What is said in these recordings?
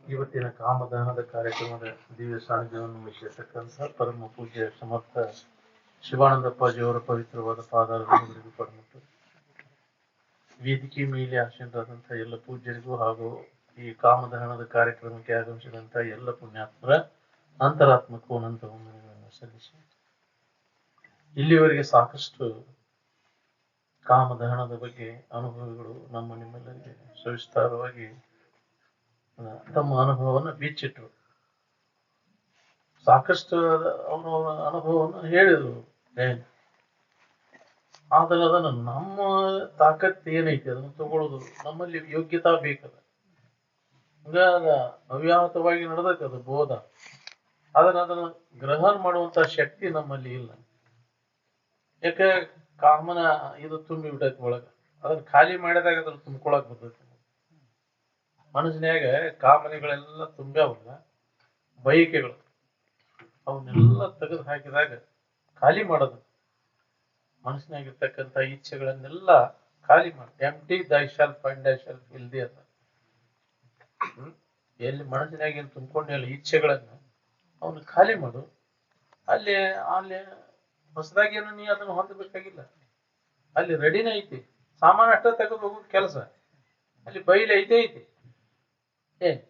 ಇವತ್ತಿನ ಕಾಮದಾನದ ಕಾರ್ಯಕ್ರಮದ ದಿವ್ಯ ಸಾನ್ನಿಧ್ಯವನ್ನು ವಹಿಸಿರ್ತಕ್ಕಂಥ ಪರಮ ಪೂಜ್ಯ ಸಮರ್ಥ ಶಿವಾನಂದಪ್ಪಾಜಿಯವರ ಪವಿತ್ರವಾದ ಪಾದಾರವಿಂದಗಳಿಗೂ ಪರಮಟ್ಟು ವೇದಿಕೆ ಮೇಲೆ ಆಸೀನರಾದಂಥ ಎಲ್ಲ ಪೂಜ್ಯರಿಗೂ ಹಾಗೂ ಈ ಕಾಮದಹನದ ಕಾರ್ಯಕ್ರಮಕ್ಕೆ ಆಗಮಿಸಿದಂಥ ಎಲ್ಲ ಪುಣ್ಯಾತ್ಮರ ಅಂತರಾತ್ಮಕ್ಕೂ ಅನಂತ ವಂದನೆಗಳನ್ನು ಸಲ್ಲಿಸಿ ಇಲ್ಲಿವರೆಗೆ ಸಾಕಷ್ಟು ಕಾಮದಹನದ ಬಗ್ಗೆ ಅನುಭವಗಳು ನಮ್ಮ ನಿಮ್ಮೆಲ್ಲರಿಗೆ ಸವಿಸ್ತಾರವಾಗಿ ತಮ್ಮ ಅನುಭವವನ್ನು ಬಿಚ್ಚಿಟ್ರು. ಸಾಕಷ್ಟು ಅವರ ಅನುಭವವನ್ನು ಹೇಳಿದ್ರು. ಆದರೆ ಅದನ್ನು ನಮ್ಮ ತಾಕತ್ತು ಏನೈತಿ ಅದನ್ನು ತಗೊಳ್ಳೋದು ನಮ್ಮಲ್ಲಿ ಯೋಗ್ಯತಾ ಬೇಕದ. ಹಂಗ ಅವ್ಯಾಹತವಾಗಿ ನಡೆದೈತೆ ಅದು ಬೋಧ. ಅದನ್ನು ಗ್ರಹಣ ಮಾಡುವಂತ ಶಕ್ತಿ ನಮ್ಮಲ್ಲಿ ಇಲ್ಲ. ಯಾಕೆ ಕಾಮನ ಇದು ತುಂಬಿ ಬಿಟ್ಟೈತಿ ಒಳಗ. ಅದನ್ನ ಖಾಲಿ ಮಾಡಿದಾಗ ಅದನ್ನ ತುಂಬ್ಕೊಳಕ್ ಬರ್ತೈತಿ. ಮನಸ್ಸಿನಾಗ ಕಾಮನೆಗಳೆಲ್ಲ ತುಂಬ್ಯಾವಲ್ಲ, ಬಯಕೆಗಳು ಅವನ್ನೆಲ್ಲ ತೆಗೆದು ಹಾಕಿದಾಗ ಖಾಲಿ ಮಾಡೋದು. ಮನಸ್ಸಿನಾಗಿರ್ತಕ್ಕಂಥ ಇಚ್ಛೆಗಳನ್ನೆಲ್ಲ ಖಾಲಿ ಮಾಡಿ. ಎಂಟಿ ದೈ ಶಾಲ್ ಫೈಂಡ್ ದೈ ಶಾಲ್ ಇಲ್ದಿ ಅಂತ. ಎಲ್ಲಿ ಮನಸ್ಸಿನಾಗ ಏನು ತುಂಬ್ಕೊಂಡೆಲ್ಲ ಇಚ್ಛೆಗಳನ್ನ ಅವನು ಖಾಲಿ ಮಾಡು. ಅಲ್ಲಿ ಅಲ್ಲಿ ಹೊಸದಾಗಿ ಏನು ನೀ ಅದನ್ನು ಹೊಂದಬೇಕಾಗಿಲ್ಲ. ಅಲ್ಲಿ ರೆಡಿನೇ ಐತಿ. ಸಾಮಾನು ಅಷ್ಟ ತೆಗೆದು ಹೋಗೋದು ಕೆಲಸ. ಅಲ್ಲಿ ಬೈಲಿ ಐತೆ ಐತಿ.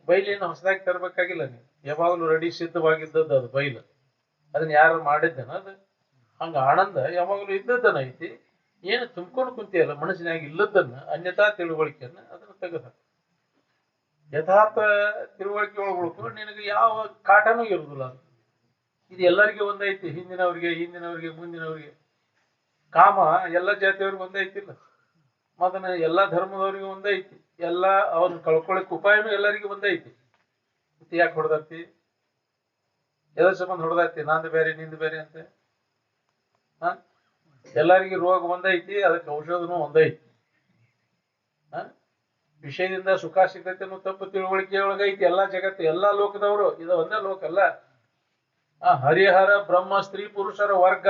ಬೈಲೇನು ಹೊಸದಾಗಿ ತರಬೇಕಾಗಿಲ್ಲ. ನೀವು ಯಾವಾಗಲೂ ರೆಡಿ ಸಿದ್ಧವಾಗಿದ್ದದ್ದು ಅದು ಬೈಲು. ಅದನ್ನ ಯಾರು ಮಾಡಿದ್ದೇನ ಅದು ಹಂಗ ಆನಂದ ಯಾವಾಗಲೂ ಇದ್ದದ್ದನ್ನ ಐತಿ. ಏನು ತುಂಬ್ಕೊಂಡು ಕುಂತಿಯಲ್ಲ ಮನಸ್ಸಿನಾಗ ಇಲ್ಲದನ್ನ ಅನ್ಯತಾ ತಿಳುವಳಿಕೆಯನ್ನ ಅದನ್ನ ತೆಗೆದ. ಯಥಾರ್ಥ ತಿಳುವಳಿಕೆ ಒಳಗೊಳ್ಕೊಂಡು ನಿನಗೆ ಯಾವ ಕಾಟನೂ ಇರುದಿಲ್ಲ. ಅದು ಇದು ಎಲ್ಲರಿಗೆ ಒಂದೈತಿ. ಹಿಂದಿನವ್ರಿಗೆ ಮುಂದಿನವ್ರಿಗೆ. ಕಾಮ ಎಲ್ಲ ಜಾತಿಯವ್ರಿಗೆ ಒಂದೈತಿಲ್ಲ. ಮದನ ಎಲ್ಲಾ ಧರ್ಮದವ್ರಿಗೆ ಒಂದೈತಿ. ಎಲ್ಲ ಅವನ್ನ ಕಳ್ಕೊಳಕ್ ಉಪಾಯನೂ ಎಲ್ಲರಿಗೂ ಒಂದೈತಿ. ಮತ್ತೆ ಯಾಕೆ ಹೊಡೆದೈತಿ? ಎದ್ರ ಸಂಬಂಧ ಹೊಡೆದೈತಿ? ನಂದು ಬೇರೆ ನಿಂದು ಬೇರೆ ಅಂತ. ಎಲ್ಲರಿಗೂ ರೋಗ ಒಂದೈತಿ, ಅದಕ್ಕೆ ಔಷಧನೂ ಒಂದೈತಿ. ವಿಷಯದಿಂದ ಸುಖ ಸಿಗ್ತೈತೆ ಅನ್ನೋ ತಪ್ಪು ತಿಳುವಳಿಕೆ ಒಳಗೈತಿ ಎಲ್ಲಾ ಜಗತ್ತು, ಎಲ್ಲಾ ಲೋಕದವರು. ಇದು ಒಂದೇ ಲೋಕ ಅಲ್ಲ. ಹರಿಹರ ಬ್ರಹ್ಮ ಸ್ತ್ರೀ ಪುರುಷರ ವರ್ಗ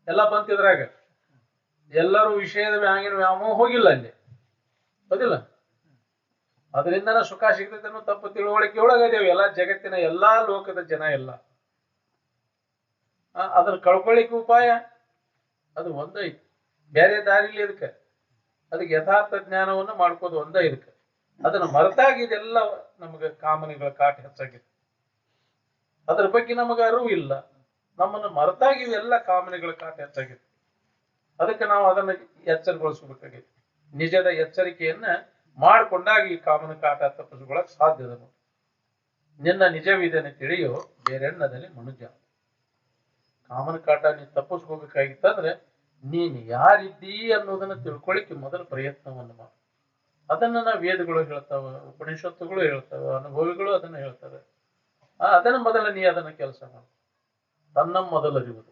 ಎಲ್ಲ ಬಂತಿದ್ರಾಗ. ಎಲ್ಲರೂ ವಿಷಯದ ಹಂಗಿನ ವ್ಯಾಮೋಹ ಹೋಗಿಲ್ಲ ಅಲ್ಲಿ, ಹೌದಿಲ್ಲ? ಅದರಿಂದನ ಸುಖ ಸಿಗ್ತೈತೆ ಅನ್ನೋ ತಪ್ಪು ತಿಳುವಳಿಕೆ ಒಳಗದೇವು ಎಲ್ಲಾ ಜಗತ್ತಿನ ಎಲ್ಲಾ ಲೋಕದ ಜನ ಎಲ್ಲ. ಅದನ್ನ ಕಳ್ಕೊಳ್ಳಿಕ್ಕೆ ಉಪಾಯ ಅದು ಒಂದೈತಿ. ಬೇರೆ ದಾರಿಲಿ ಅದಕ್ಕೆ ಯಥಾರ್ಥ ಜ್ಞಾನವನ್ನು ಮಾಡ್ಕೋದು ಒಂದೇ ಇದಕ್ಕೆ. ಅದನ್ನ ಮರೆತಾಗಿದೆಲ್ಲ ನಮಗೆ ಕಾಮನೆಗಳ ಕಾಟ ಹೆಚ್ಚಾಗಿದೆ. ಅದ್ರ ಬಗ್ಗೆ ನಮಗೆ ಅರಿವು ಇಲ್ಲ. ನಮ್ಮನ್ನು ಮರೆತಾಗಿವೆ ಎಲ್ಲ ಕಾಮನೆಗಳ ಕಾಟ ಹೆಚ್ಚಾಗಿದೆ. ಅದಕ್ಕೆ ನಾವು ಅದನ್ನ ಎಚ್ಚರಗೊಳಿಸಬೇಕಾಗಿದೆ. ನಿಜದ ಎಚ್ಚರಿಕೆಯನ್ನ ಮಾಡಿಕೊಂಡಾಗ ಈ ಕಾಮನ ಕಾಟ ತಪ್ಪಿಸ್ಕೊಳ್ಳಕ್ ಸಾಧ್ಯದ. ನಿನ್ನ ನಿಜವಿದನೆ ತಿಳಿಯೋ ಬೇರೆನ್ನದಲ್ಲಿ ಮನುಜ. ಕಾಮನ ಕಾಟ ನೀನು ತಪ್ಪಿಸ್ಕೋಬೇಕಾಗಿತ್ತಂದ್ರೆ ನೀನು ಯಾರಿದ್ದೀ ಅನ್ನೋದನ್ನ ತಿಳ್ಕೊಳ್ಳಿಕ್ಕೆ ಮೊದಲ ಪ್ರಯತ್ನವನ್ನು ಮಾಡು. ಅದನ್ನ ನಾವು ವೇದಗಳು ಹೇಳ್ತಾವ, ಉಪನಿಷತ್ತುಗಳು ಹೇಳ್ತಾವ, ಅನುಭವಿಗಳು ಅದನ್ನ ಹೇಳ್ತಾರೆ. ಅದನ್ನ ಮೊದಲ ನೀ ಅದನ್ನ ಕೆಲಸ ಮಾಡು. ತನ್ನ ಮೊದಲರಿವುದು.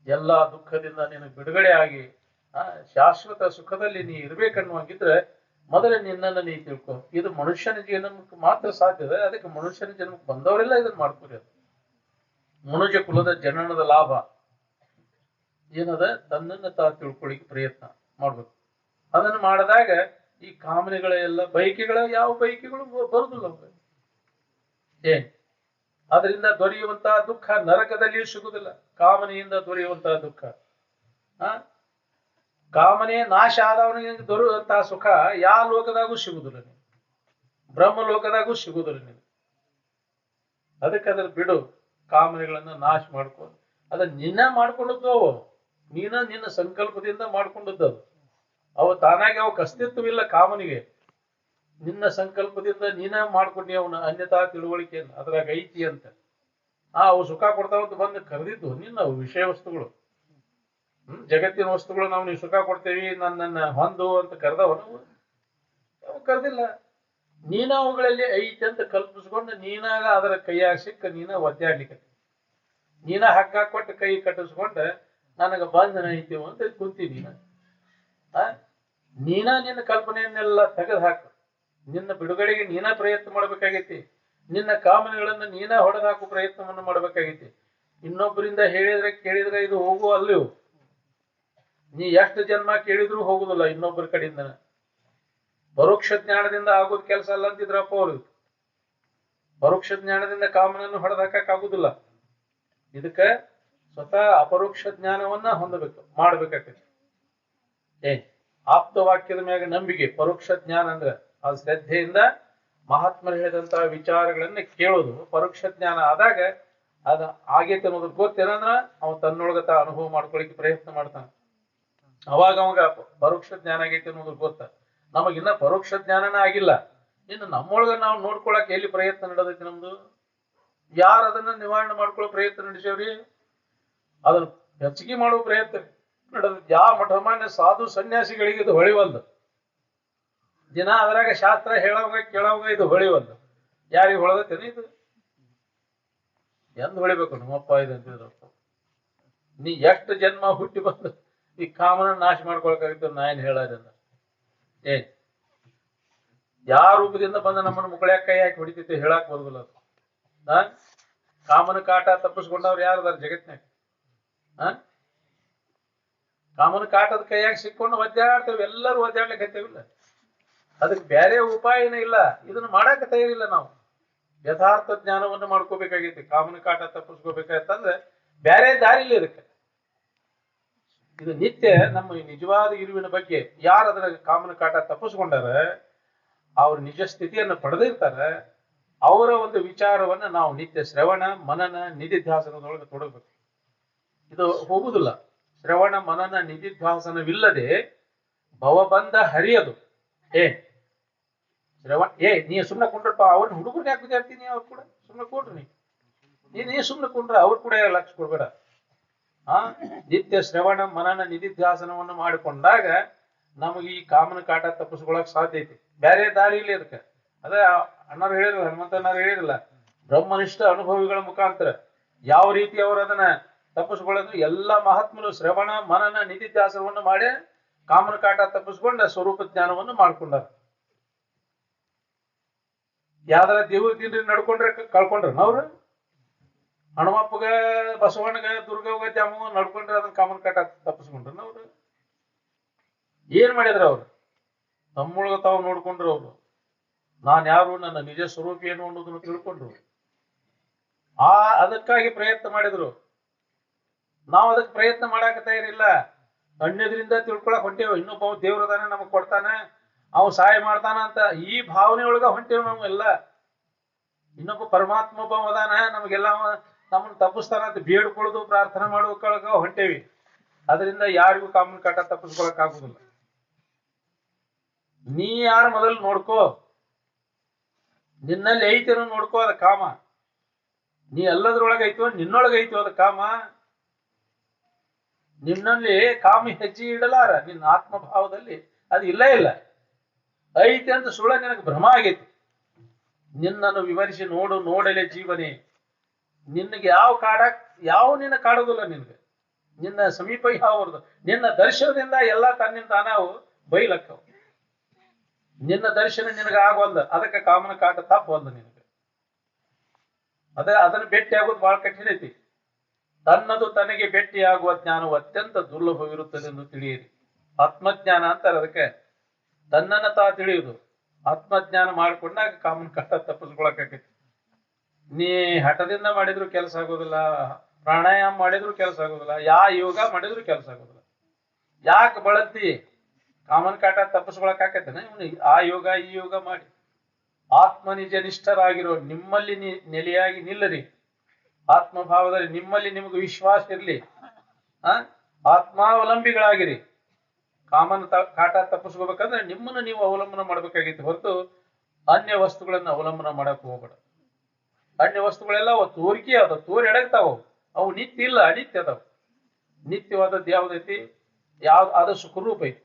ಎಲ್ಲಾ ದುಃಖದಿಂದ ನೀನು ಬಿಡುಗಡೆ ಆಗಿ ಶಾಶ್ವತ ಸುಖದಲ್ಲಿ ನೀ ಇರ್ಬೇಕನ್ನುವಾಗಿದ್ರೆ ಮೊದಲ ನಿನ್ನನ್ನು ನೀ ತಿಳ್ಕೊ. ಇದು ಮನುಷ್ಯನ ಜನ್ಮಕ್ಕೆ ಮಾತ್ರ ಸಾಧ್ಯದ. ಅದಕ್ಕೆ ಮನುಷ್ಯನ ಜನ್ಮಕ್ಕೆ ಬಂದವರೆಲ್ಲ ಇದನ್ನ ಮಾಡ್ಕೊರಿ. ಅದು ಮನುಷ್ಯ ಕುಲದ ಜನನದ ಲಾಭ ಏನದ? ತನ್ನನ್ನು ತಿಳ್ಕೊಳ್ಳಿಕ್ಕೆ ಪ್ರಯತ್ನ ಮಾಡ್ಬೇಕು. ಅದನ್ನು ಮಾಡಿದಾಗ ಈ ಕಾಮನೆಗಳ ಎಲ್ಲ ಬಯಕೆಗಳ ಯಾವ ಬಯಕೆಗಳು ಬರುದಿಲ್ಲ. ಅದರಿಂದ ದೊರೆಯುವಂತಹ ದುಃಖ ನರಕದಲ್ಲಿಯೂ ಸಿಗುದಿಲ್ಲ. ಕಾಮನೆಯಿಂದ ದೊರೆಯುವಂತಹ ದುಃಖ, ಕಾಮನೆ ನಾಶ ಆದವನಿಗೆ ದೊರೆಯುವಂತಹ ಸುಖ ಯಾವ ಲೋಕದಾಗೂ ಸಿಗುದಿಲ್ಲ. ನೀವು ಬ್ರಹ್ಮ ಲೋಕದಾಗೂ ಸಿಗುದಿಲ್ಲ. ನೀವು ಅದಕ್ಕೆ ಅದ್ರ ಬಿಡು. ಕಾಮನೆಗಳನ್ನ ನಾಶ ಮಾಡ್ಕೊ. ಅದನ್ನ ನಿನ್ನ ಮಾಡ್ಕೊಂಡದ್ದು ಅವು. ನಿನ್ನ ಸಂಕಲ್ಪದಿಂದ ಮಾಡ್ಕೊಂಡದ್ದು ಅದು. ಅವು ತಾನಾಗಿ ಅವಕ್ಕೆ ಅಸ್ತಿತ್ವವಿಲ್ಲ ಕಾಮನಿಗೆ. ನಿನ್ನ ಸಂಕಲ್ಪದಿಂದ ನೀನ ಮಾಡ್ಕೊಂಡಿ ಅವನ ಅನ್ಯತಾ ತಿಳುವಳಿಕೆಯನ್ನು. ಅದ್ರಾಗ ಐತಿ ಅಂತ ಅವು ಸುಖ ಕೊಡ್ತಾವಂತ ಬಂದು ಕರೆದಿದ್ದು ನಿನ್ನ ವಿಷಯ ವಸ್ತುಗಳು. ಜಗತ್ತಿನ ವಸ್ತುಗಳು ನಾವು ನೀವು ಸುಖ ಕೊಡ್ತೇವಿ ನನ್ನ ಹೊಂದು ಅಂತ ಕರೆದವನು ಅವು ಕರೆದಿಲ್ಲ. ನೀನ ಅವುಗಳಲ್ಲಿ ಐತಿ ಅಂತ ಕಲ್ಪಿಸ್ಕೊಂಡು ನೀನಾಗ ಅದರ ಕೈಯಾಗ ಸಿಕ್ಕ ನೀನ ಒದ್ದಾಡ್ಲಿಕ್ಕೆ, ನೀನ ಹಗ್ಗ ಕೊಟ್ಟು ಕೈ ಕಟ್ಟಿಸ್ಕೊಂಡ ನನಗ ಬಂಧನ ಐತಿವ ಅಂತ ಕುಂತೀನಿ. ನೀನ ನಿನ್ನ ಕಲ್ಪನೆಯನ್ನೆಲ್ಲ ತೆಗೆದು ಹಾಕು. ನಿನ್ನ ಬಿಡುಗಡೆಗೆ ನೀನ ಪ್ರಯತ್ನ ಮಾಡ್ಬೇಕಾಗೈತಿ. ನಿನ್ನ ಕಾಮನೆಗಳನ್ನ ನೀನ ಹೊಡೆದು ಹಾಕೋ ಪ್ರಯತ್ನವನ್ನು ಮಾಡ್ಬೇಕಾಗೈತಿ. ಇನ್ನೊಬ್ಬರಿಂದ ಹೇಳಿದ್ರೆ ಕೇಳಿದ್ರೆ ಇದು ಹೋಗುವ ಅಲ್ಲಿವು. ನೀ ಎಷ್ಟು ಜನ್ಮ ಕೇಳಿದ್ರು ಹೋಗುದಿಲ್ಲ ಇನ್ನೊಬ್ಬರ ಕಡೆಯಿಂದ. ಪರೋಕ್ಷ ಜ್ಞಾನದಿಂದ ಆಗೋದ್ ಕೆಲಸ ಅಲ್ಲ ಅಂತಿದ್ರಪ್ಪ ಅವ್ರು. ಪರೋಕ್ಷ ಜ್ಞಾನದಿಂದ ಕಾಮನನ್ನು ಹೊಡೆದಾಕಾಗುದಿಲ್ಲ. ಇದಕ್ಕ ಸ್ವತಃ ಅಪರೋಕ್ಷ ಜ್ಞಾನವನ್ನ ಹೊಂದಬೇಕು, ಮಾಡ್ಬೇಕಾಗ್ತದೆ. ಆಪ್ತ ವಾಕ್ಯದ ಮ್ಯಾಗ ನಂಬಿಕೆ ಪರೋಕ್ಷ ಜ್ಞಾನ ಅಂದ್ರೆ ಆ ಶ್ರದ್ಧೆಯಿಂದ ಮಹಾತ್ಮರು ಹೇಳಿದಂತಹ ವಿಚಾರಗಳನ್ನ ಕೇಳೋದು ಪರೋಕ್ಷ ಜ್ಞಾನ ಆದಾಗ ಅದ ಆಗೈತೆ ಅನ್ನೋದು ಗೊತ್ತೇನಂದ್ರ ಅವ ತನ್ನೊಳಗತ ಅನುಭವ ಮಾಡ್ಕೊಳಿಕ್ಕೆ ಪ್ರಯತ್ನ ಮಾಡ್ತಾನೆ. ಅವಾಗ ಅವಾಗ ಪರೋಕ್ಷ ಜ್ಞಾನ ಆಗೈತೆ ಅನ್ನೋದು ಗೊತ್ತ. ನಮಗಿನ್ನ ಪರೋಕ್ಷ ಜ್ಞಾನನ ಆಗಿಲ್ಲ, ಇನ್ನು ನಮ್ಮೊಳಗ ನಾವು ನೋಡ್ಕೊಳಕ್ ಎಲ್ಲಿ ಪ್ರಯತ್ನ ನಡೆದೈತಿ ನಮ್ದು? ಯಾರು ಅದನ್ನ ನಿವಾರಣೆ ಮಾಡ್ಕೊಳ್ಳೋ ಪ್ರಯತ್ನ ನಡೆಸೇವ್ರಿ? ಅದನ್ನ ಹೆಚ್ಚಿಗೆ ಮಾಡುವ ಪ್ರಯತ್ನ ನಡೆದೈತಿ. ಯಾವ ಮಠಮಾನ್ಯ ಸಾಧು ಸನ್ಯಾಸಿಗಳಿಗೆ ಇದು ಹೊಳಿವಲ್ದು. ದಿನ ಅದರಾಗ ಶಾಸ್ತ್ರ ಹೇಳೋವಾಗ ಕೇಳೋವಾಗ ಇದು ಹೊಳಿವಲ್ದು. ಯಾರಿಗೆ ಹೊಳದೈತೇನೆ ಇದು? ಎಂದ್ ಹೊಳಿಬೇಕು? ನಮ್ಮಪ್ಪ ಇದು ಅಂತಿದ್ರು. ನೀ ಎಷ್ಟು ಜನ್ಮ ಹುಟ್ಟಿ ಬಂದು ಈ ಕಾಮನ ನಾಶ ಮಾಡ್ಕೊಳಕಾಗಿತ್ತು ನಾ ಏನ್ ಹೇಳೋದನ್ನ? ಯಾವ ರೂಪದಿಂದ ಬಂದ ನಮ್ಮನ್ನು ಮುಕ್ಕಳ್ಯಾಕ ಕೈ ಹಾಕಿ ಹೊಡಿತೈತಿ ಹೇಳಾಕ್ ಬರುದಿಲ್ಲ. ಕಾಮನ ಕಾಟ ತಪ್ಪಿಸ್ಕೊಂಡವ್ರು ಯಾರದಾರ ಜಗತ್ನಾಗ? ಕಾಮನ ಕಾಟದ ಕೈಯಾಗಿ ಸಿಕ್ಕೊಂಡು ಒದ್ದಾಡ್ತೇವೆ, ಎಲ್ಲರೂ ಒದ್ದಾಡ್ಲಿಕ್ಕೆ ಹತ್ತೇವಿಲ್ಲ. ಅದಕ್ಕೆ ಬೇರೆ ಉಪಾಯನೇ ಇಲ್ಲ. ಇದನ್ನ ಮಾಡಾಕ ತಯಾರಿಲ್ಲ ನಾವು. ಯಥಾರ್ಥ ಜ್ಞಾನವನ್ನು ಮಾಡ್ಕೋಬೇಕಾಗೈತಿ. ಕಾಮನ ಕಾಟ ತಪ್ಪಿಸ್ಕೋಬೇಕಂತಂದ್ರೆ ಬೇರೆ ದಾರಿಲಿ ಇದಕ್ಕೆ. ಇದು ನಿತ್ಯ ನಮ್ಮ ನಿಜವಾದ ಇರುವಿನ ಬಗ್ಗೆ ಯಾರು ಅದರ ಕಾಮನ ಕಾಟ ತಪ್ಪಿಸ್ಕೊಂಡಾರ, ಅವ್ರ ನಿಜ ಸ್ಥಿತಿಯನ್ನು ಪಡೆದಿರ್ತಾರೆ, ಅವರ ಒಂದು ವಿಚಾರವನ್ನ ನಾವು ನಿತ್ಯ ಶ್ರವಣ ಮನನ ನಿಧಿಧ್ಯಾಸನದೊಳಗೆ ತೊಡಗಬೇಕು. ಇದು ಹೋಗುದಿಲ್ಲ. ಶ್ರವಣ ಮನನ ನಿಧಿಧ್ಯಾಸನವಿಲ್ಲದೆ ಭವಬಂಧ ಹರಿಯದು. ಶ್ರವಣ ನೀ ಸುಮ್ಮನೆ ಕುಂಡ್ರಪ್ಪ, ಅವ್ರನ್ನ ಹುಡುಗರು ಯಾಕೆ ವಿದ್ಯಾರ್ಥಿನಿ? ಅವ್ರು ಕೂಡ ಸುಮ್ಮನೆ ಕೊಡ್ರಿ. ನೀ ಸುಮ್ಮನೆ ಕುಂಡ್ರ, ಅವ್ರು ಕೂಡ ಲಕ್ಷ ಕೊಡ್ಬೇಡ. ನಿತ್ಯ ಶ್ರವಣ ಮನನ ನಿಧಿಧ್ಯಾಸನವನ್ನು ಮಾಡಿಕೊಂಡಾಗ ನಮಗೆ ಈ ಕಾಮನ ಕಾಟ ತಪ್ಪಿಸ್ಕೊಳಕ್ ಸಾಧ್ಯ ಐತಿ. ಬೇರೆ ದಾರಿ ಇಲ್ಲ ಇದಕ್ಕೆ. ಅದೇ ಅಣ್ಣವ್ರು ಹೇಳಿರಲ್ಲ, ಹನುಮಂತಣ್ಣವ್ರು ಹೇಳಿರಲ್ಲ, ಬ್ರಹ್ಮನಿಷ್ಠ ಅನುಭವಿಗಳ ಮುಖಾಂತರ ಯಾವ ರೀತಿ ಅವರು ಅದನ್ನ ತಪ್ಪಿಸ್ಕೊಳ್ಳೋದು. ಎಲ್ಲ ಮಹಾತ್ಮರು ಶ್ರವಣ ಮನನ ನಿಧಿಧ್ಯಾಸನವನ್ನು ಮಾಡಿ ಕಾಮನ ಕಾಟ ತಪ್ಪಿಸ್ಕೊಂಡ ಸ್ವರೂಪ ಜ್ಞಾನವನ್ನು ಮಾಡ್ಕೊಂಡಾರ. ಯಾವ್ದಾರ ದೇವ್ರ ದಿನ ನಡ್ಕೊಂಡ್ರೆ ಕಳ್ಕೊಂಡ್ರ ಅವ್ರು? ಹನುಮಪ್ಪಗ ಬಸವಣ್ಣಗ ದುರ್ಗವ್ಗ ದ್ಯಾಮವ್ವ ನಡ್ಕೊಂಡ್ರೆ ಅದನ್ನ ಕಾಮನ ಕಾಟ ತಪ್ಪಿಸ್ಕೊಂಡ್ರ ಅವ್ರು? ಏನ್ ಮಾಡಿದ್ರ ಅವ್ರು? ತಮ್ಮೊಳಗ ತಾವು ನೋಡ್ಕೊಂಡ್ರು. ಅವ್ರು ನಾನ್ ಯಾರು, ನನ್ನ ನಿಜ ಸ್ವರೂಪ ಏನು ಅನ್ನೋದನ್ನು ತಿಳ್ಕೊಂಡ್ರು. ಅದಕ್ಕಾಗಿ ಪ್ರಯತ್ನ ಮಾಡಿದ್ರು. ನಾವು ಅದಕ್ಕೆ ಪ್ರಯತ್ನ ಮಾಡಾಕ ತಯಾರಿಲ್ಲ. ಅನ್ಯದ್ರಿಂದ ತಿಳ್ಕೊಳಕ್ ಹೊಂಟೇವ. ಇನ್ನೊಬ್ಬ ದೇವ್ರದಾನೆ ನಮಗ್ ಕೊಡ್ತಾನೆ, ಅವ್ ಸಹಾಯ ಮಾಡ್ತಾನ ಅಂತ ಈ ಭಾವನೆಯೊಳಗ ಹೊಂಟೇವ್ ನಾವು ಎಲ್ಲ. ಇನ್ನೊಬ್ಬ ಪರಮಾತ್ಮ ಒಬ್ಬ ಅದಾನ, ನಮಗೆಲ್ಲ ನಮ್ಮನ್ನ ತಪ್ಪಿಸ್ತಾನ ಅಂತ ಬೇಡ್ಕೊಳ್ಳೋದು ಪ್ರಾರ್ಥನೆ ಮಾಡೋಕ ಹೊಂಟೇವಿ. ಅದರಿಂದ ಯಾರಿಗೂ ಕಾಮನ ಕಾಟ ತಪ್ಪಿಸ್ಕೊಳಕ್ ಆಗುದಿಲ್ಲ. ನೀ ಯಾರು ಮೊದಲು ನೋಡ್ಕೋ, ನಿನ್ನಲ್ಲಿ ಐತೇನೋ ನೋಡ್ಕೋ. ಅದ ಕಾಮ ನೀ ಎಲ್ಲದ್ರೊಳಗ ಐತೋ, ನಿನ್ನೊಳಗ ಐತೋ ಅದ ಕಾಮ. ನಿನ್ನಲ್ಲಿ ಕಾಮ ಹೆಜ್ಜೆ ಇಡಲಾರ. ನಿನ್ನ ಆತ್ಮಭಾವದಲ್ಲಿ ಅದು ಇಲ್ಲ ಇಲ್ಲ ಐತಿ ಅಂತ ಸುಳ್ಳ ನಿನಗೆ ಭ್ರಮ ಆಗೈತಿ. ನಿನ್ನನ್ನು ವಿವರಿಸಿ ನೋಡು ನೋಡಲೆ ಜೀವನೇ. ನಿನಗೆ ಯಾವ ನಿನ್ನ ಕಾಡೋದಿಲ್ಲ. ನಿನ್ಗೆ ನಿನ್ನ ಸಮೀಪ ಯಾವ್ದು? ನಿನ್ನ ದರ್ಶನದಿಂದ ಎಲ್ಲ ತನ್ನಿಂದ ತಾನಾವು ಬೈಲಕ್ಕವು. ನಿನ್ನ ದರ್ಶನ ನಿನಗ ಆಗೋಲ್ದ, ಅದಕ್ಕೆ ಕಾಮನ ಕಾಟ ತಪ್ಪವಲ್ದ ನಿನಗೆ. ಅದನ್ನ ಭೇಟಿ ಆಗೋದು ಬಹಳ ಕಠಿಣ ಐತಿ. ತನ್ನದು ತನಗೆ ಭೇಟಿಯಾಗುವ ಜ್ಞಾನವು ಅತ್ಯಂತ ದುರ್ಲಭವಿರುತ್ತದೆ ಎಂದು ತಿಳಿಯಿರಿ. ಆತ್ಮಜ್ಞಾನ ಅಂತಾರೆ ಅದಕ್ಕೆ. ತನ್ನನ್ನ ತಾ ತಿಳಿಯುವುದು. ಆತ್ಮಜ್ಞಾನ ಮಾಡಿಕೊಂಡಾಗ ಕಾಮನ ಕಾಟ ತಪ್ಪಿಸ್ಕೊಳಕೈತಿ. ನೀ ಹಠದಿಂದ ಮಾಡಿದ್ರು ಕೆಲಸ ಆಗೋದಿಲ್ಲ, ಪ್ರಾಣಾಯಾಮ ಮಾಡಿದ್ರು ಕೆಲಸ ಆಗೋದಿಲ್ಲ, ಯೋಗ ಮಾಡಿದ್ರು ಕೆಲಸ ಆಗೋದಿಲ್ಲ. ಯಾಕೆ ಬಳಲ್ತಿ? ಕಾಮನ ಕಾಟ ತಪ್ಪಿಸ್ಕೊಳಕಾಕೈತೇನೆ ಇವನು. ಆ ಯೋಗ ಈ ಯೋಗ ಮಾಡಿ ಆತ್ಮ ನಿಜ ನಿಷ್ಠರಾಗಿರೋ ನಿಮ್ಮಲ್ಲಿ ನೆಲೆಯಾಗಿ ನಿಲ್ಲರಿ. ಆತ್ಮಭಾವದಲ್ಲಿ ನಿಮ್ಮಲ್ಲಿ ನಿಮಗೆ ವಿಶ್ವಾಸ ಇರ್ಲಿ. ಆತ್ಮಾವಲಂಬಿಗಳಾಗಿರಿ. ಕಾಮನ ಕಾಟ ತಪ್ಪಿಸ್ಕೋಬೇಕಂದ್ರೆ ನಿಮ್ಮನ್ನು ನೀವು ಅವಲಂಬನ ಮಾಡ್ಬೇಕಾಗಿತ್ತು ಹೊರತು ಅನ್ಯ ವಸ್ತುಗಳನ್ನ ಅವಲಂಬನ ಮಾಡಕ್ ಹೋಗ್ಬೇಡ. ಅನ್ಯ ವಸ್ತುಗಳೆಲ್ಲ ತೋರಿಕೆ ಅದ, ತೋರಿ ಎಡಗ್ತಾವ. ಅವು ನಿತ್ಯ ಇಲ್ಲ, ಅನಿತ್ಯ ಅದಾವ. ನಿತ್ಯವಾದದ್ದು ಯಾವ್ದೈತಿ? ಅದು ಸುಖರೂಪ ಐತಿ.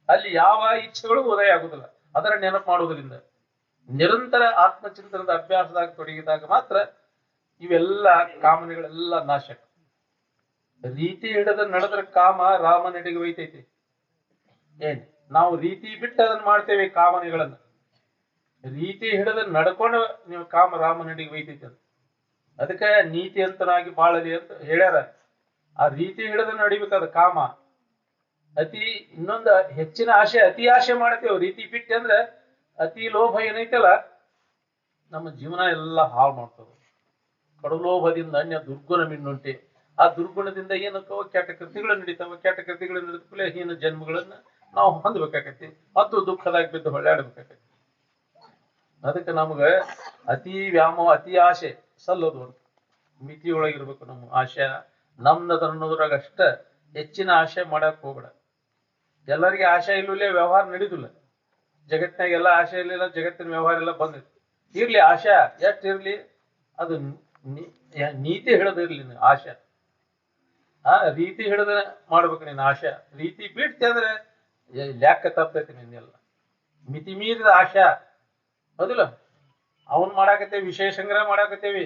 ಅಲ್ಲಿ ಯಾವ ಇಚ್ಛೆಗಳು ಉದಯ ಆಗುದಿಲ್ಲ. ಅದರ ನೆನಪು ಮಾಡುವುದರಿಂದ ನಿರಂತರ ಆತ್ಮಚಿಂತನದ ಅಭ್ಯಾಸದಾಗ ತೊಡಗಿದಾಗ ಮಾತ್ರ ಇವೆಲ್ಲ ಕಾಮನೆಗಳೆಲ್ಲ ನಾಶ. ರೀತಿ ಹಿಡದ ನಡೆದ್ರ ಕಾಮ ರಾಮನೆಡೆಗೆ ಒಯ್ತೈತಿ. ನಾವು ರೀತಿ ಬಿಟ್ಟು ಅದನ್ನ ಮಾಡ್ತೇವೆ ಕಾಮನೆಗಳನ್ನ. ರೀತಿ ಹಿಡದ ನಡ್ಕೊಂಡು ನೀವು ಕಾಮ ರಾಮನೆಡೆಗೆ ಒಯ್ತೈತಿ ಅಂತ. ಅದಕ್ಕೆ ನೀತಿ ಅಂತನಾಗಿ ಬಾಳಲಿ ಅಂತ ಹೇಳ್ಯಾರ. ಆ ರೀತಿ ಹಿಡದ ನಡಿಬೇಕಾದ ಕಾಮ. ಇನ್ನೊಂದು ಹೆಚ್ಚಿನ ಆಸೆ, ಅತಿ ಆಸೆ ಮಾಡ್ತೇವೆ. ರೀತಿ ಬಿಟ್ಟು ಅಂದ್ರೆ ಅತಿ ಲೋಭ ಏನೈತಲ್ಲ, ನಮ್ಮ ಜೀವನ ಎಲ್ಲ ಹಾಳು ಮಾಡ್ತದೆ. ಕಡಲೋಭದಿಂದ ಅನ್ಯ ದುರ್ಗುಣ ಮಿನ್ನುಂಟೆ. ಆ ದುರ್ಗುಣದಿಂದ ಏನಕ್ಕೋ ಕೆಟ್ಟ ಕೃತಿಗಳು ನಡೀತಾವ. ಕೆಟ್ಟ ಕೃತಿಗಳು ನಡೆದ ಕೂಡಲೇ ಹೀನ ಜನ್ಮಗಳನ್ನ ನಾವು ಹೊಂದಬೇಕಾಕತಿ ಮತ್ತು ದುಃಖದಾಗ ಬಿದ್ದು ಹೊಳ್ಯಾಡ್ಬೇಕಾಕತಿ. ಅದಕ್ಕೆ ನಮ್ಗ ಅತಿ ವ್ಯಾಮೋಹ, ಅತಿ ಆಸೆ ಸಲ್ಲೋದು ಅಂತ. ಮಿತಿಯೊಳಗಿರ್ಬೇಕು ನಮ್ಮ ಆಶೆ. ನಮ್ದದ ಅನ್ನೋದ್ರಾಗ ಅಷ್ಟ ಹೆಚ್ಚಿನ ಆಶೆ ಮಾಡಕ್ ಹೋಗ್ಬೇಡ. ಎಲ್ಲರಿಗೆ ಆಶೆ ಇಲ್ಲೇ ವ್ಯವಹಾರ ನಡೀದಿಲ್ಲ. ಜಗತ್ತಿನಾಗೆಲ್ಲ ಆಶೆ ಇರ್ಲಿಲ್ಲ, ಜಗತ್ತಿನ ವ್ಯವಹಾರ ಎಲ್ಲ ಬಂದಿತ್ತು. ಇರ್ಲಿ ಆಶಾ ಎಷ್ಟ್ ಇರ್ಲಿ, ಅದು ನೀತಿ ಹಿಡದಿರ್ಲಿ ಆಶಾ. ರೀತಿ ಹಿಡದ ಮಾಡ್ಬೇಕು ನೀನ್ ಆಶಾ. ರೀತಿ ಬಿಡ್ತಿ ಅಂದ್ರೆ ಲ್ಯಾಕ್ಕ ತಪ್ಪೈತಿ ನಿನ್ನೆಲ್ಲ. ಮಿತಿ ಮೀರಿದ ಆಶಾ ಹೌದಿಲ್ಲ. ಅವನ್ ಮಾಡಾಕತ್ತೇವಿ, ವಿಷಯ ಸಂಗ್ರಹ ಮಾಡಾಕತ್ತೇವಿ,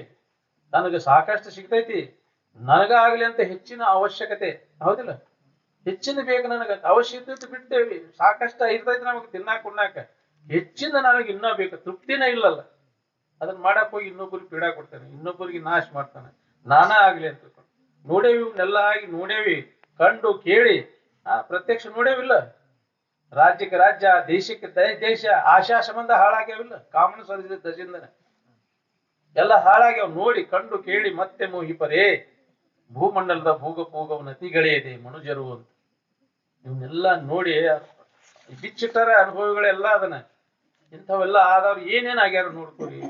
ನನಗೆ ಸಾಕಷ್ಟು ಸಿಗ್ತೈತಿ, ನನಗ ಆಗ್ಲಿ ಅಂತ ಹೆಚ್ಚಿನ ಅವಶ್ಯಕತೆ ಹೌದಿಲ್ಲ. ಹೆಚ್ಚಿನ ಬೇಕು ನನಗ ಅವಶ್ಯಕತೆ ಬಿಡ್ತೇವಿ. ಸಾಕಷ್ಟು ಇರ್ತೈತಿ ನಮಗ್ ತಿನ್ನಾಕ ಉಣ್ಣಾಕ, ಹೆಚ್ಚಿನ ನನಗೆ ಇನ್ನೂ ಬೇಕು, ತೃಪ್ತಿನೇ ಇಲ್ಲಲ್ಲ. ಅದನ್ನ ಮಾಡಕ್ ಹೋಗಿ ಇನ್ನೊಬ್ಬರಿಗೆ ಪೀಡಾ ಕೊಡ್ತಾನೆ, ಇನ್ನೊಬ್ಬರಿಗೆ ನಾಶ ಮಾಡ್ತಾನೆ. ನಾನಾ ಆಗ್ಲಿ ಅಂತ ನೋಡೇವಿ, ಇವನ್ನೆಲ್ಲ ಆಗಿ ನೋಡೇವಿ, ಕಂಡು ಕೇಳಿ ಪ್ರತ್ಯಕ್ಷ ನೋಡೇವಿಲ್ಲ. ರಾಜ್ಯಕ್ಕೆ ರಾಜ್ಯ, ದೇಶಕ್ಕೆ ದೇಶ, ಆಶಾ ಸಂಬಂಧ ಹಾಳಾಗ್ಯಾವಿಲ್ಲ. ಕಾಮನ ಸರಿಸಿದ ದಶಿಂದನೆ ಎಲ್ಲ ಹಾಳಾಗ್ಯಾವ. ನೋಡಿ ಕಂಡು ಕೇಳಿ ಮತ್ತೆ ಮೋಹಿಪರೇ, ಭೂಮಂಡಲದ ಭೋಗ ನತಿಗಳೇ ಇದೆ ಮನುಜರು ಅಂತ. ಇವನ್ನೆಲ್ಲ ನೋಡಿ ಬಿಚ್ಚಿಟ್ಟರ ಅನುಭವಿಗಳೆಲ್ಲ ಅದನ್ನ. ಇಂಥವೆಲ್ಲ ಆದವ್ರು ಏನೇನ್ ಆಗ್ಯಾರ ನೋಡ್ಕೊರಿ.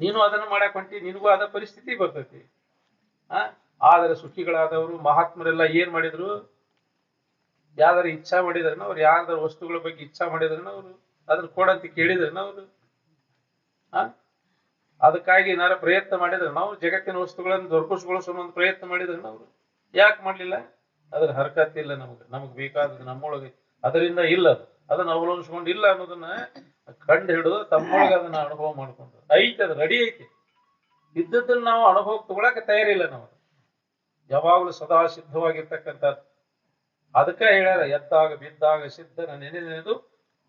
ನೀನು ಅದನ್ನ ಮಾಡಕ್ ಹೊಂಟಿ, ನಿನಗೂ ಅದ ಪರಿಸ್ಥಿತಿ ಬರ್ತೈತಿ. ಆದರೆ ಸುಖಿಗಳಾದವರು ಮಹಾತ್ಮರೆಲ್ಲ ಏನ್ ಮಾಡಿದ್ರು, ಯಾವ್ದಾರ ಇಚ್ಛಾ ಮಾಡಿದ್ರನ ಅವ್ರು, ಯಾವ್ದಾರ ವಸ್ತುಗಳ ಬಗ್ಗೆ ಇಚ್ಛಾ ಮಾಡಿದ್ರನ ಅವ್ರು, ಅದನ್ನ ಕೊಡಂತ ಕೇಳಿದ್ರನ ಅವ್ರು, ಅದಕ್ಕಾಗಿ ಏನಾರ ಪ್ರಯತ್ನ ಮಾಡಿದ್ರ ನಾವು, ಜಗತ್ತಿನ ವಸ್ತುಗಳನ್ನು ದೊರಕಿಸ್ಕೊಳ್ಳೋ ಪ್ರಯತ್ನ ಮಾಡಿದ್ರ ಅವ್ರು. ಯಾಕೆ ಮಾಡ್ಲಿಲ್ಲ? ಅದ್ರ ಹರಕತ್ತಿಲ್ಲ ನಮಗ್ ಬೇಕಾದದ್ದು ನಮ್ಮೊಳಗೆ ಅದರಿಂದ ಇಲ್ಲ. ಅದನ್ನ ಅವಲಂಬಿಸ್ಕೊಂಡು ಇಲ್ಲ ಅನ್ನೋದನ್ನ ಕಂಡು ಹಿಡಿದು ತಮ್ಮೊಳಗೆ ಅದನ್ನ ಅನುಭವ ಮಾಡ್ಕೊಂಡ್ರು. ಐತಿ, ಅದು ರೆಡಿ ಐತಿ. ಇದ್ದದ್ದನ್ನ ನಾವು ಅನುಭವ ತಗೊಳಕ ತಯಾರಿಲ್ಲ. ನಾವು ಯಾವಾಗಲೂ ಸದಾ ಸಿದ್ಧವಾಗಿರ್ತಕ್ಕಂಥದ್ದು. ಅದಕ್ಕೆ ಹೇಳ್ಯಾರ, ಎದ್ದಾಗ ಬಿದ್ದಾಗ ಸಿದ್ಧನ ನೆನೆದು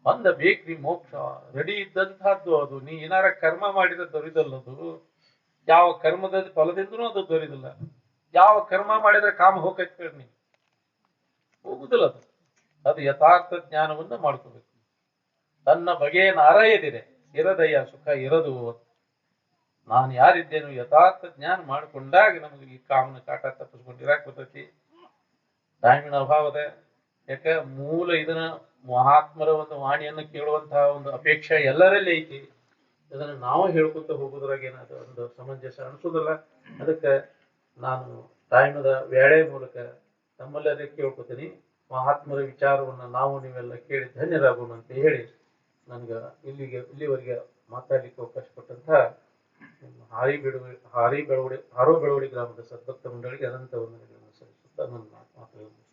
ಬಂದ ಬೇಕ್ರಿ ಮೋಕ್ಷ. ರೆಡಿ ಇದ್ದಂತಹದ್ದು ಅದು. ನೀ ಏನಾರ ಕರ್ಮ ಮಾಡಿದ ದೊರಿದಲ್ಲದು. ಯಾವ ಕರ್ಮದ ಫಲದಿಂದನೂ ಅದು ದೊರಿದಿಲ್ಲ. ಯಾವ ಕರ್ಮ ಮಾಡಿದ್ರೆ ಕಾಮ ಹೋಗೈತಿ ನೀ ಹೋಗುದಿಲ್ಲ. ಅದು ಯಥಾರ್ಥ ಜ್ಞಾನವನ್ನ ಮಾಡ್ಕೋಬೇಕು. ತನ್ನ ಬಗೆಯನ್ನು ಅರಯದಿರೆ ಇರದಯ್ಯ ಸುಖ ಇರದು. ನಾನು ಯಾರಿದ್ದೇನು ಯಥಾರ್ಥ ಜ್ಞಾನ ಮಾಡಿಕೊಂಡಾಗ ನಮಗೆ ಈ ಕಾಮನ ಕಾಟ ತಪ್ಪಿಸ್ಕೊಂಡಿರಾಕ್ ಬರ್ತೈತಿ. ಟೈಮಿನ ಅಭಾವದ ಯಾಕ ಮೂಲ ಇದನ್ನ ಮಹಾತ್ಮರ ಒಂದು ವಾಣಿಯನ್ನು ಕೇಳುವಂತಹ ಒಂದು ಅಪೇಕ್ಷೆ ಎಲ್ಲರಲ್ಲಿ ಐತಿ. ಇದನ್ನ ನಾವು ಹೇಳ್ಕೊತ ಹೋಗೋದ್ರಾಗ ಏನಾದ್ರು ಒಂದು ಸಮಂಜಸ ಅನ್ಸೋದಿಲ್ಲ. ಅದಕ್ಕೆ ನಾನು ಟೈಮದ ವೇಳೆ ಮೂಲಕ ತಮ್ಮೆಲ್ಲರೇ ಕೇಳ್ಕೊತೀನಿ, ಮಹಾತ್ಮರ ವಿಚಾರವನ್ನ ನಾವು ನೀವೆಲ್ಲ ಕೇಳಿ ಧನ್ಯರಾಗೋಣ ಅಂತ ಹೇಳಿ ನನ್ಗ ಇಲ್ಲಿವರೆಗೆ ಮಾತಾಡ್ಲಿಕ್ಕೆ ಅವಕಾಶ ಕೊಟ್ಟಂತ ಹಾರೋ ಬೆಳವಡಿ ಗ್ರಾಮದ ಸದ್ಭಕ್ತ ಮಂಡಳಿಗೆ ಅನಂತ ವಂದನೆಗಳನ್ನು ಸಲ್ಲಿಸುತ್ತಾ ನನ್ನ ಮಾತುಗಳನ್ನು